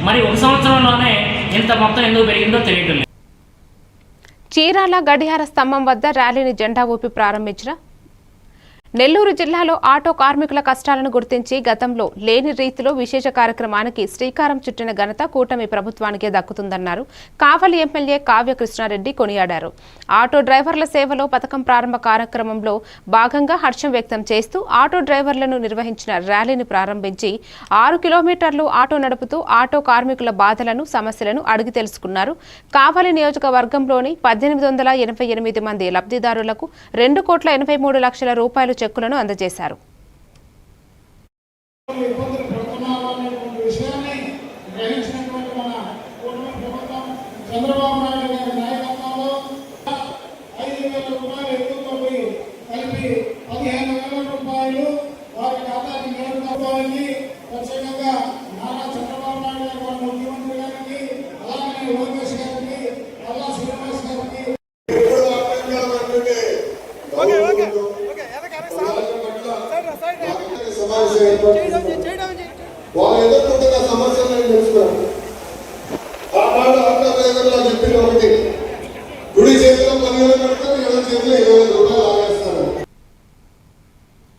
మరి ఒక సంవత్సరంలోనే ఇంత మొత్తం ఎందుకు పెరిగిందో తెలియటం లేదు. చీరాల గడియార స్తంభం వద్ద ర్యాలీని జెండా ఊపి ప్రారంభించిన నెల్లూరు జిల్లాలో ఆటో కార్మికుల కష్టాలను గుర్తించి గతంలో లేని రీతిలో విశేష కార్యక్రమానికి శ్రీకారం చుట్టిన ఘనత కూటమి ప్రభుత్వానికే దక్కుతుందన్నారు కావలి ఎమ్మెల్యే కావ్య కృష్ణారెడ్డి కొనియాడారు. ఆటో డ్రైవర్ల సేవలో పథకం ప్రారంభ కార్యక్రమంలో భాగంగా హర్షం వ్యక్తం చేస్తూ ఆటో డ్రైవర్లను నిర్వహించిన ర్యాలీని ప్రారంభించి 6 కిలోమీటర్లు ఆటో నడుపుతూ ఆటో కార్మికుల బాధలను సమస్యలను అడిగి తెలుసుకున్నారు. కావలి నియోజకవర్గంలోని 1888 మంది లబ్ధిదారులకు 2,83,00,000 రూపాయలు చెక్కులను అందజేశారు. వాళ్ళు ఎదుర్కొంటున్న సమస్యలను తెలుసుకున్నాం. ఆనాడు ఆంధ్రప్రదేశ్లో చెప్పింది ఒకటి,